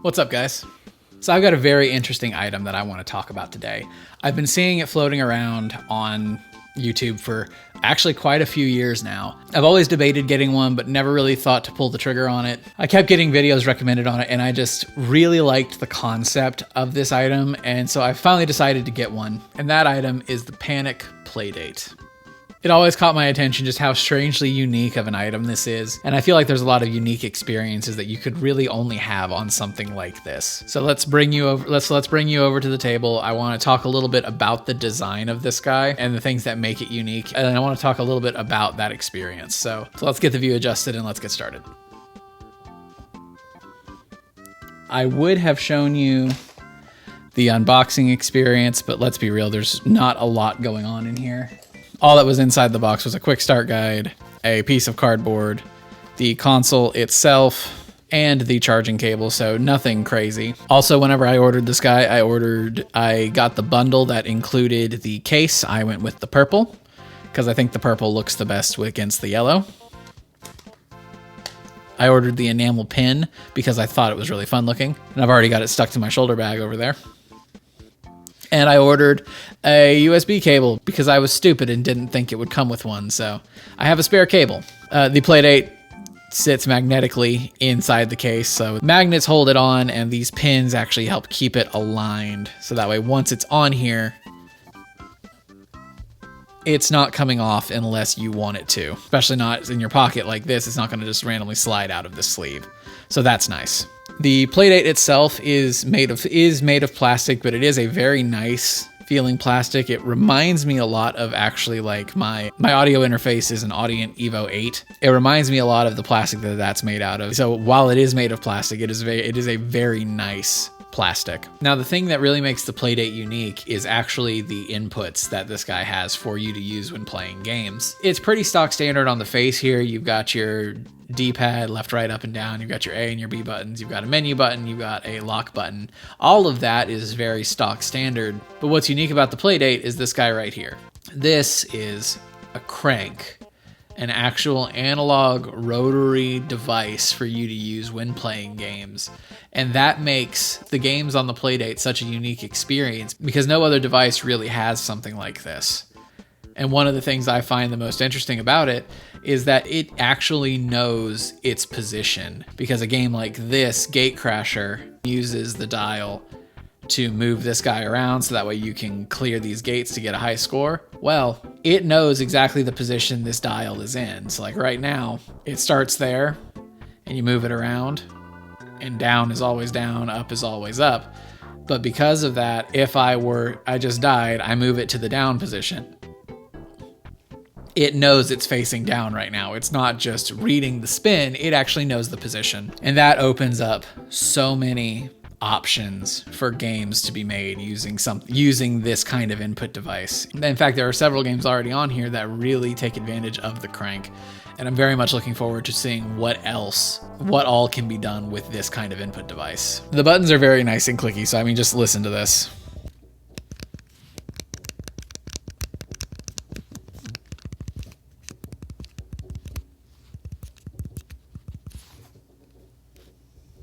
What's up, guys? So I've got a very interesting item that I want to talk about today. I've been seeing it floating around on YouTube for actually quite a few years now. I've always debated getting one, but never really thought to pull the trigger on it. I kept getting videos recommended on it, and I just really liked the concept of this item, and so I finally decided to get one. And that item is the Panic Playdate. It always caught my attention just how strangely unique of an item this is, and I feel like there's a lot of unique experiences that you could really only have on something like this. So let's bring you over. Let's bring you over to the table. I want to talk a little bit about the design of this guy and the things that make it unique, and I want to talk a little bit about that experience. So let's get the view adjusted and let's get started. I would have shown you the unboxing experience, but let's be real, there's not a lot going on in here. All that was inside the box was a quick start guide, a piece of cardboard, the console itself, and the charging cable, so nothing crazy. Also, whenever I ordered this guy, I got the bundle that included the case. I went with the purple, because I think the purple looks the best against the yellow. I ordered the enamel pin because I thought it was really fun looking, and I've already got it stuck to my shoulder bag over there. And I ordered a USB cable because I was stupid and didn't think it would come with one, so I have a spare cable. The Playdate sits magnetically inside the case, so magnets hold it on, and these pins actually help keep it aligned, so that way once it's on here, it's not coming off unless you want it to. Especially not in your pocket like this, it's not going to just randomly slide out of the sleeve. So that's nice. The Playdate itself is made of plastic, but it is a very nice feeling plastic. It reminds me a lot of actually like my audio interface is an Audient Evo 8. It reminds me a lot of the plastic that's made out of. So while it is made of plastic, it is a very nice plastic. Now, the thing that really makes the Playdate unique is actually the inputs that this guy has for you to use when playing games. It's pretty stock standard on the face here. You've got your D-pad, left, right, up, and down. You've got your A and your B buttons. You've got a menu button. You've got a lock button. All of that is very stock standard. But what's unique about the Playdate is this guy right here. This is a crank, an actual analog rotary device for you to use when playing games. And that makes the games on the Playdate such a unique experience because no other device really has something like this. And one of the things I find the most interesting about it is that it actually knows its position, because a game like this, Gatecrasher, uses the dial to move this guy around so that way you can clear these gates to get a high score. Well, it knows exactly the position this dial is in. So like right now, it starts there and you move it around, and down is always down, up is always up. But because of that, if I just died, I move it to the down position. It knows it's facing down right now. It's not just reading the spin, it actually knows the position. And that opens up so many options for games to be made using this kind of input device. In fact, there are several games already on here that really take advantage of the crank. And I'm very much looking forward to seeing what all can be done with this kind of input device. The buttons are very nice and clicky, so I mean, just listen to this.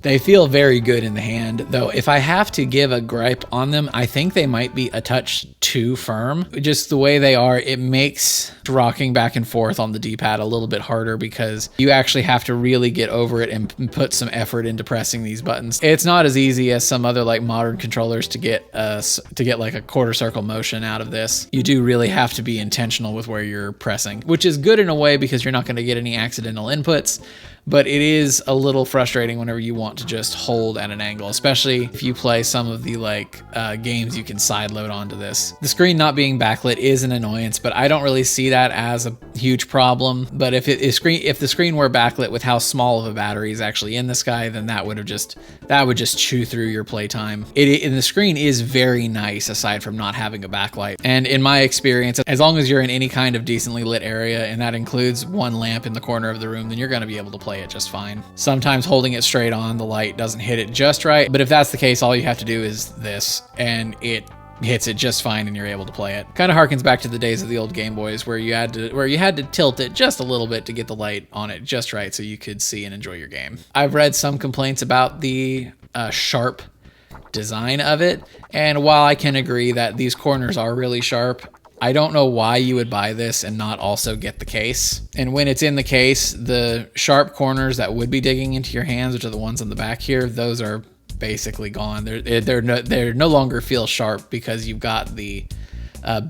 They feel very good in the hand, though if I have to give a gripe on them, I think they might be a touch too firm. Just the way they are, it makes rocking back and forth on the D-pad a little bit harder because you actually have to really get over it and put some effort into pressing these buttons. It's not as easy as some other like modern controllers to get like a quarter circle motion out of this. You do really have to be intentional with where you're pressing, which is good in a way because you're not going to get any accidental inputs. But it is a little frustrating whenever you want to just hold at an angle, especially if you play some of the games you can sideload onto this. The screen not being backlit is an annoyance, but I don't really see that as a huge problem. But if the screen were backlit with how small of a battery is actually in this guy, then that would just chew through your playtime. And the screen is very nice aside from not having a backlight. And in my experience, as long as you're in any kind of decently lit area, and that includes one lamp in the corner of the room, then you're going to be able to play it just fine. Sometimes holding it straight on, the light doesn't hit it just right, but if that's the case, all you have to do is this, and it hits it just fine and you're able to play it. Kind of harkens back to the days of the old Game Boys where you had to tilt it just a little bit to get the light on it just right so you could see and enjoy your game. I've read some complaints about the sharp design of it, and while I can agree that these corners are really sharp, I don't know why you would buy this and not also get the case. And when it's in the case, the sharp corners that would be digging into your hands, which are the ones on the back here, those are basically gone. They're no longer feel sharp because you've got the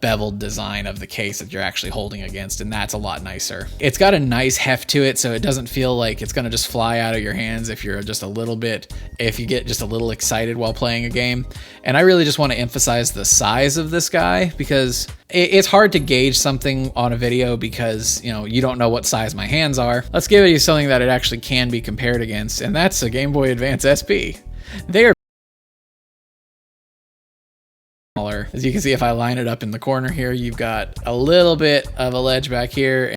beveled design of the case that you're actually holding against, and that's a lot nicer. It's got a nice heft to it, so it doesn't feel like it's gonna just fly out of your hands if you get just a little excited while playing a game. And I really just want to emphasize the size of this guy, because it's hard to gauge something on a video because you don't know what size my hands are. Let's give you something that it actually can be compared against, and that's a Game Boy Advance SP. They are smaller. As you can see, if I line it up in the corner here, you've got a little bit of a ledge back here.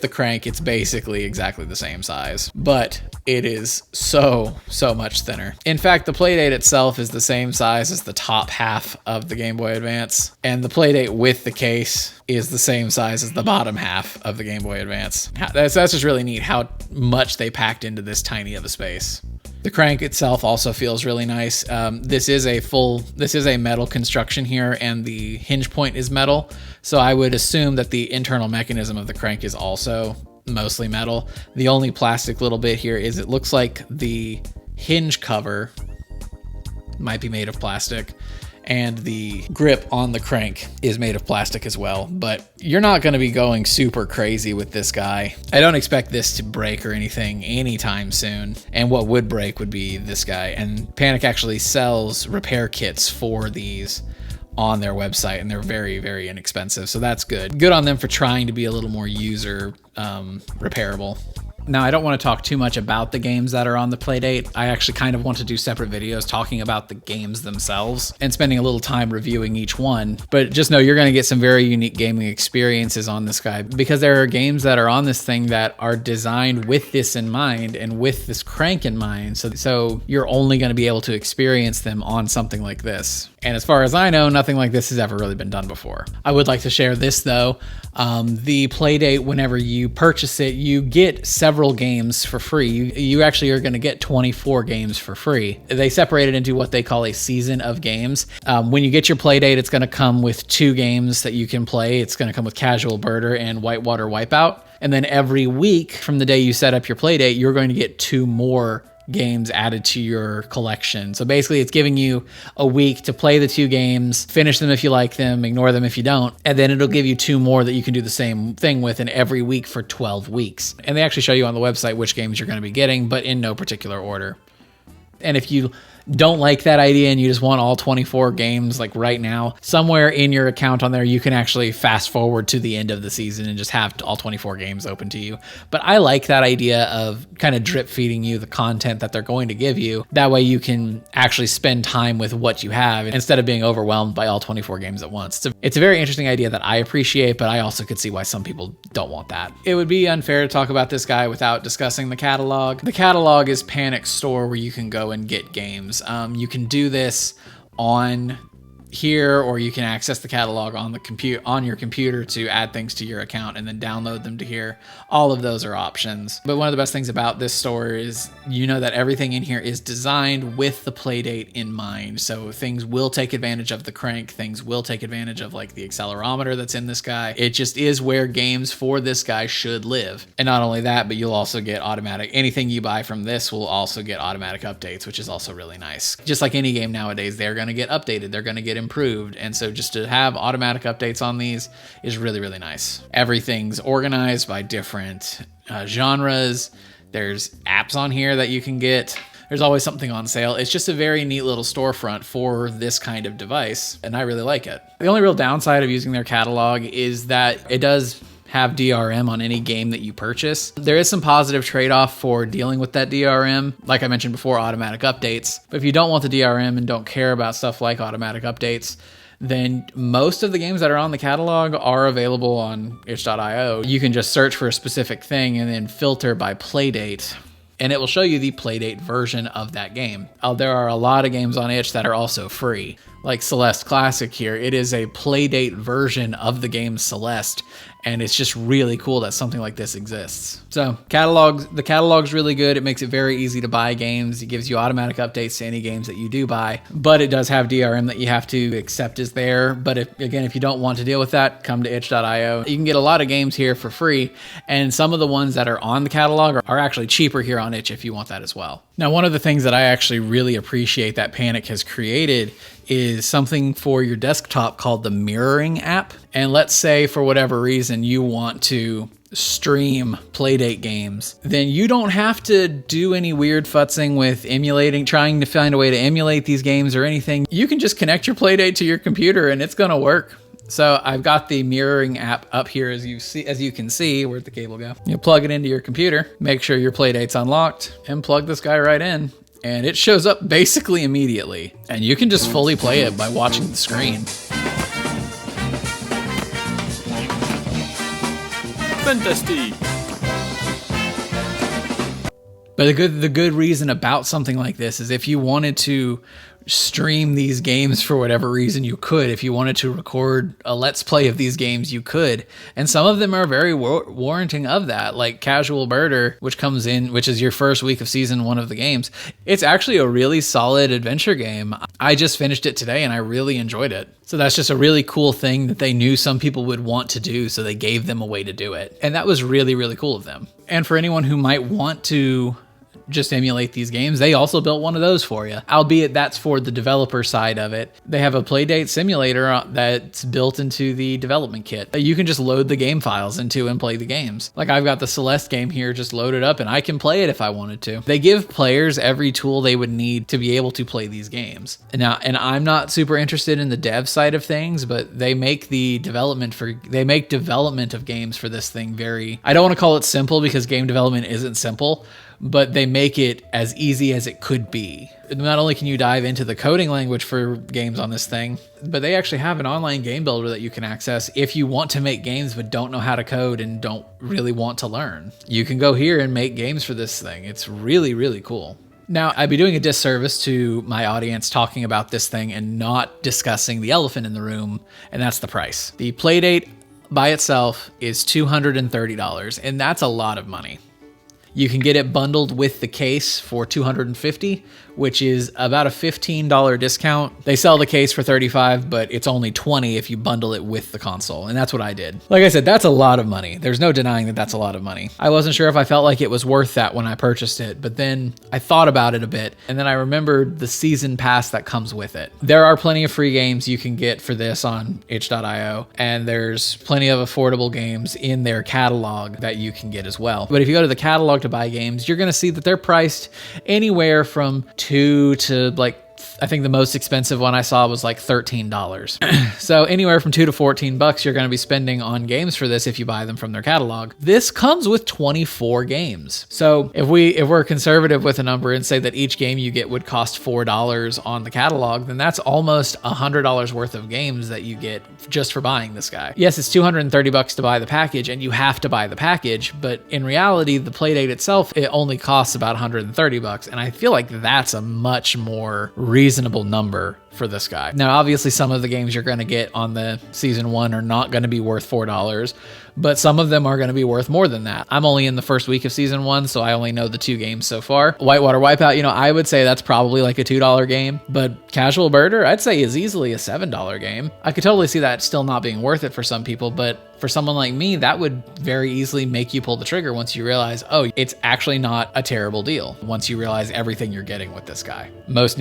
The crank, it's basically exactly the same size, but it is so much thinner. In fact, the Playdate itself is the same size as the top half of the Game Boy Advance, and the Playdate with the case is the same size as the bottom half of the Game Boy Advance. That's just really neat how much they packed into this tiny of a space. The crank itself also feels really nice. This is a metal construction here, and the hinge point is metal. So I would assume that the internal mechanism of the crank is also mostly metal. The only plastic little bit here is it looks like the hinge cover might be made of plastic, and the grip on the crank is made of plastic as well, but you're not going to be going super crazy with this guy. I don't expect this to break or anything anytime soon, and what would break would be this guy. And Panic actually sells repair kits for these on their website, and they're very inexpensive, so that's good. Good on them for trying to be a little more user repairable. Now, I don't want to talk too much about the games that are on the Playdate. I actually kind of want to do separate videos talking about the games themselves and spending a little time reviewing each one. But just know you're going to get some very unique gaming experiences on this guy, because there are games that are on this thing that are designed with this in mind and with this crank in mind. So you're only going to be able to experience them on something like this. And as far as I know, nothing like this has ever really been done before. I would like to share this though. The Playdate, whenever you purchase it, you get several games for free. You actually are going to get 24 games for free. They separate it into what they call a season of games. When you get your Playdate, it's going to come with 2 games that you can play. It's going to come with Casual Birder and Whitewater Wipeout. And then every week from the day you set up your Playdate, you're going to get 2 more games added to your collection. So basically it's giving you a week to play the 2 games, finish them if you like them, ignore them if you don't, and then it'll give you 2 more that you can do the same thing with in every week for 12 weeks. And they actually show you on the website which games you're going to be getting, but in no particular order. And if you don't like that idea and you just want all 24 games like right now, somewhere in your account on there you can actually fast forward to the end of the season and just have all 24 games open to you. But I like that idea of kind of drip feeding you the content that they're going to give you. That way you can actually spend time with what you have instead of being overwhelmed by all 24 games at once. It's a very interesting idea that I appreciate, but I also could see why some people don't want that. It would be unfair to talk about this guy without discussing the catalog. The catalog is Panic's store where you can go and get games. You can do this on here, or you can access the catalog on your computer to add things to your account and then download them to here. All of those are options. But one of the best things about this store is that everything in here is designed with the Playdate in mind. So things will take advantage of the crank, things will take advantage of like the accelerometer that's in this guy. It just is where games for this guy should live. And not only that, but you'll also get anything you buy from this will also get automatic updates, which is also really nice. Just like any game nowadays, they're going to get updated, they're going to get improved, and so just to have automatic updates on these is really nice. Everything's organized by different genres. There's apps on here that you can get. There's always something on sale. It's just a very neat little storefront for this kind of device, and I really like it. The only real downside of using their catalog is that it does have DRM on any game that you purchase. There is some positive trade-off for dealing with that DRM. Like I mentioned before, automatic updates. But if you don't want the DRM and don't care about stuff like automatic updates, then most of the games that are on the catalog are available on itch.io. You can just search for a specific thing and then filter by Playdate, and it will show you the Playdate version of that game. There are a lot of games on itch that are also free, like Celeste Classic here. It is a Playdate version of the game Celeste, and it's just really cool that something like this exists. So the catalog's really good. It makes it very easy to buy games. It gives you automatic updates to any games that you do buy, but it does have DRM that you have to accept is there. But if you don't want to deal with that, come to itch.io. You can get a lot of games here for free, and some of the ones that are on the catalog are actually cheaper here on itch if you want that as well. Now, one of the things that I actually really appreciate that Panic has created is something for your desktop called the mirroring app. And let's say for whatever reason you want to stream Playdate games, then you don't have to do any weird futzing with trying to find a way to emulate these games or anything. You can just connect your Playdate to your computer and it's gonna work. So I've got the mirroring app up here as you can see. Where'd the cable go? You plug it into your computer, make sure your Playdate's unlocked, and plug this guy right in. And it shows up basically immediately. And you can just fully play it by watching the screen. Fantastic! But the good reason about something like this is if you wanted to stream these games for whatever reason, you could. If you wanted to record a let's play of these games, you could. And some of them are very warranting of that, like Casual Birder, which is your first week of season 1 of the games. It's actually a really solid adventure game. I just finished it today and I really enjoyed it. So that's just a really cool thing that they knew some people would want to do, so they gave them a way to do it. And that was really, really cool of them. And for anyone who might want to just emulate these games, they also built one of those for you, albeit that's for the developer side of it. They have a Playdate simulator that's built into the development kit. You can just load the game files into and play the games. Like I've got the Celeste game here just loaded up and I can play it if I wanted to. They give players every tool they would need to be able to play these games. And I'm not super interested in the dev side of things, but they make development of games for this thing I don't want to call it simple because game development isn't simple, but they make it as easy as it could be. Not only can you dive into the coding language for games on this thing, but they actually have an online game builder that you can access if you want to make games but don't know how to code and don't really want to learn. You can go here and make games for this thing. It's really, really cool. Now, I'd be doing a disservice to my audience talking about this thing and not discussing the elephant in the room, and that's the price. The Playdate by itself is $230, and that's a lot of money. You can get it bundled with the case for $250, which is about a $15 discount. They sell the case for $35, but it's only $20 if you bundle it with the console, and that's what I did. Like I said, that's a lot of money. There's no denying that that's a lot of money. I wasn't sure if I felt like it was worth that when I purchased it, but then I thought about it a bit, and then I remembered the season pass that comes with it. There are plenty of free games you can get for this on itch.io, and there's plenty of affordable games in their catalog that you can get as well. But if you go to the catalog to buy games, you're going to see that they're priced anywhere from $2 to I think the most expensive one I saw was like $13. So anywhere from $2 to $14 you're going to be spending on games for this if you buy them from their catalog. This comes with 24 games. So if we're conservative with a number and say that each game you get would cost $4 on the catalog, then that's almost $100 worth of games that you get just for buying this guy. Yes, it's $230 to buy the package, and you have to buy the package, but in reality, the Playdate itself, it only costs about $130, and I feel like that's a much more reasonable number for this guy. Now, obviously, some of the games you're going to get on the Season 1 are not going to be worth $4, but some of them are going to be worth more than that. I'm only in the first week of Season 1, so I only know the 2 games so far. Whitewater Wipeout, I would say that's probably like a $2 game, but Casual Birder, I'd say is easily a $7 game. I could totally see that still not being worth it for some people, but for someone like me, that would very easily make you pull the trigger once you realize, oh, it's actually not a terrible deal once you realize everything you're getting with this guy. Most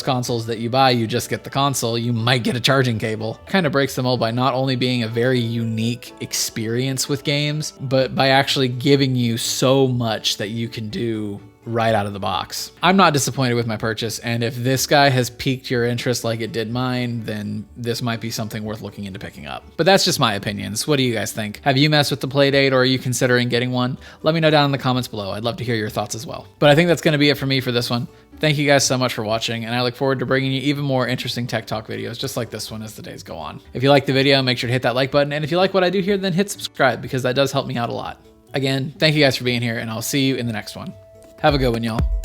consoles that you buy, you just get the console. You might get a charging cable. Kind of breaks the mold by not only being a very unique experience with games, but by actually giving you so much that you can do right out of the box. I'm not disappointed with my purchase, and if this guy has piqued your interest like it did mine, then this might be something worth looking into picking up. But that's just my opinions. What do you guys think? Have you messed with the Playdate, or are you considering getting one? Let me know down in the comments below. I'd love to hear your thoughts as well. But I think that's going to be it for me for this one. Thank you guys so much for watching, and I look forward to bringing you even more interesting tech talk videos just like this one as the days go on. If you like the video, make sure to hit that like button, and if you like what I do here, then hit subscribe, because that does help me out a lot. Again, thank you guys for being here, and I'll see you in the next one. Have a good one, y'all.